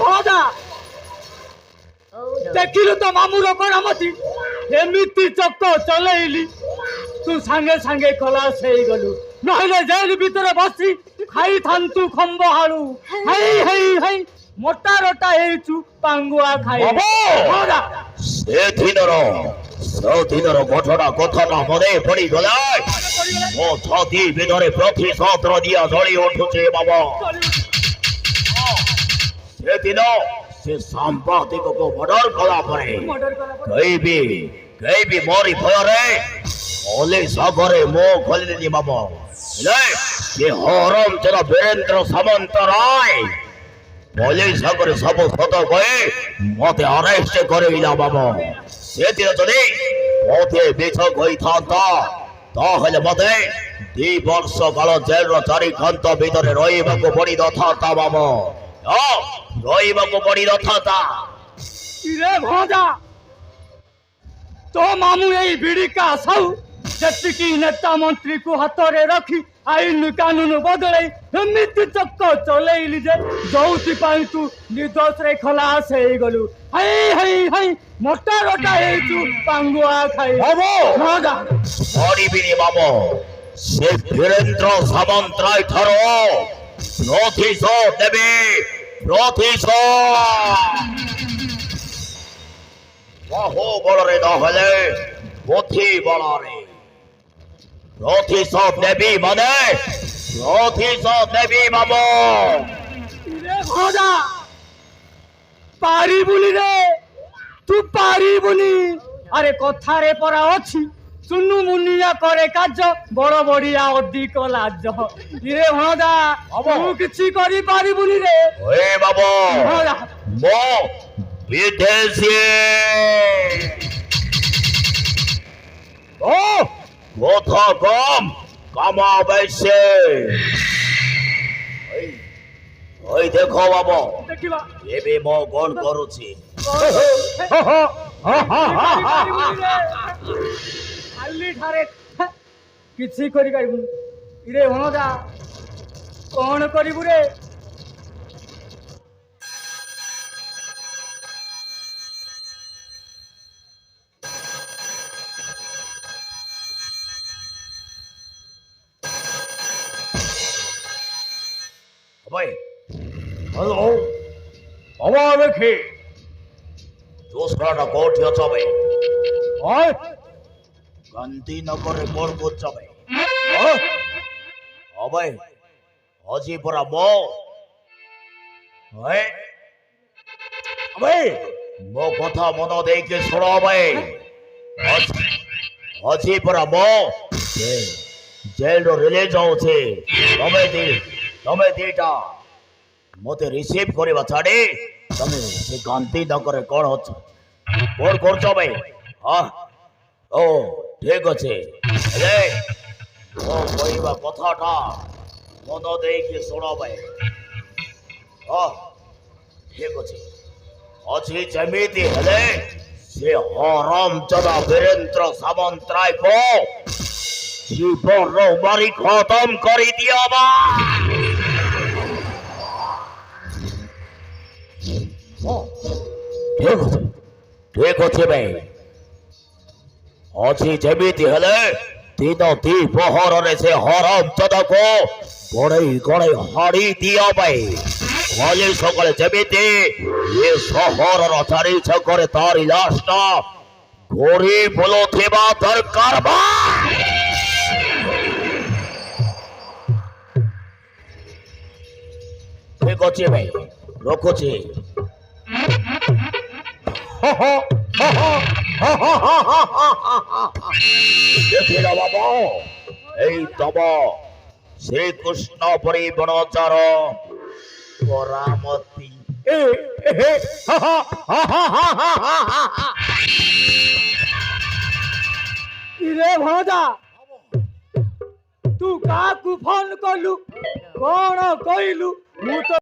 ভজা ଦେଖିଲୁ ତ ମାମୁର କରାମତି ଏମିତି ଚକ ଚଲେଇଲି ତୁ ସାଙ୍ଗେ ସାଙ୍ଗେ ଖଲାସ ହେଇଗଲୁ ନହେଲେ ଜେଲ ଭିତରେ ବସି ଖାଇଥାନ୍ତୁ ଖମ୍ବ ହାଳୁ ହେଇ ହେଇ ହେଇ ମୋଟା ରୋଟା ହେଇଛୁ ପାଙ୍ଗୁଆ ଖାଇ ସେଦିନର ଘଟଣା କଥାଟା ମନେ ପଡିଗଲା ମୋ ଛାତି ଭିତରେ ପ୍ରତିଶୋଧର ଦିଆ ଜଳି ଉଠୁଛି ବାବା ସେଦିନ ସେ ସାମ୍ବାଦିକକୁ ମର୍ଡର କଲା ପରେ କେହି ବି ମୋରି ଭୟରେ ପୋଲିସ ଆଗରେ ମୁହଁ ଖୋଲିଲେନି ବାବା ସେ ହରମ ଚୋର ବୀରେନ୍ଦ୍ର ସାମନ୍ତରାୟ ପୋଲିସ ଆଗରେ ସବୁ ସତ କହି ମତେ ଆରେଷ୍ଟ କରେଇଲା ବାବା ସେଦିନ ଯଦି ମତେ ମିଛ କହିଥାନ୍ତା ତାହେଲେ ମତେ 2 ବର୍ଷ କାଳ ଜେଲର 4 କାନ୍ଥ ଭିତରେ ରହିବାକୁ ପଡିନଥାନ୍ତା ବାବା ରହିବାକୁ ପଡିନଥାନ୍ତା ଭଜା ତୋ ମାମୁଁ ଏଇ ବିଡିକା ସାହୁ ଯେତିକି ନେତା ମନ୍ତ୍ରୀକୁ ହାତରେ ରଖି ଆଇନ କାନୁନ ବଦଳେଇ ଏମିତି ଚକ ଚଲେଇଲି ଯେ ଯୋଉଥିପାଇଁ ତୁ ନିର୍ଦ୍ଦୋଷରେ ଖଲାସ ହେଇଗଲୁ ହେଇ ହେଇ ହେଇ ମୋଟା ରୋଟା ହେଇଛୁ ପାଙ୍ଗୁଆ ଖାଇ କରିବିନି ବାବୁ ସେ ବୀରେନ୍ଦ୍ର ସାମନ୍ତରାୟ ଠାରୁ ପ୍ରତିଶୋଧ ଦେବି ବହୁ ବଳରେ ନହେଲେ ବୁଦ୍ଧି ବଳରେ ପ୍ରତିଶୋଧ ନେବି ମାନେ ପ୍ରତିଶୋଧ ନେବି ବାବୁ ଭଜା ପାରିବୁନି ରେ ତୁ ପାରିବୁନି ଆରେ କଥାରେ ପରା ଅଛି ସୁନୁ ମୁନିଆ করে কাজ বড় বড়িয়া অধিক লাজ ইরে ভজা তু কিছু করি পারিবুনি রে ওয়ে বাবু মো বিদেশী ও কথা কম কামা বেশি ওই দেখো বাবু দেখিবা এবে মো গোল করুছি খালি ঠারে কিছু করি পারিবুনি ইরে ভজা কোন করিবু রে ভাই হ্যালো বাবা দেখি দোসরাটা কোঠি আছে ভাই ওই গান্ধীনগরে কোন করছ ভাই ও ভাই হজিপুরা মো ভাই ভাই মো কথা মন দেইকে শুনো ভাই হজিপুরা মো জেল রিলিজ হচ্ছে તમે દીટા મતે રિસીવ કરવા છાડી તમે ସେ ଗାନ୍ଧୀନଗରରେ କଣ ଅଛ କଣ କରୁଛ ଭାଇ ହଁ ଓ ଠିକ ଅଛି ହେଲେ ମୋ କହିବା କଥାଟା ମନ ଦେଇକି ଶୁଣ ଭାଇ ହଁ ଠିକ ଅଛି ଯେମିତି ହେଲେ ସେ ହରମଚୋଦ ବୀରେନ୍ଦ୍ର ସାମନ୍ତରାୟକୁ ଜୀବନରୁ ମାରି ଖତମ କରିଦିଅ ବା ଠିକ ଅଛି ଭାଇ ଅଛି ଯେମିତି ହେଲେ ଦିନ ଦ୍ୱିପହରରେ ସେ ହରମଚୋଦକୁ ଗଣେଇ ହାଡ଼ି ଦିଅ ଭାଇ କାଲି ସକାଳେ ଯେମିତି ଏ ସହରର 4 ଛକରେ ତାରି ଲାଶଟା ଘୋରି ବୁଲୁଥିବା ଦରକାର ବା ଠିକ ଅଛି ଭାଇ ରଖୁଛି ଦେଖିଲ ବାବା ଏଇ ତମ ଶ୍ରୀକୃଷ୍ଣ ପରି ବଣଚାର କରାମତି ইরে ভজা তু কাকু ফোন কলু কোন কইলু মু তো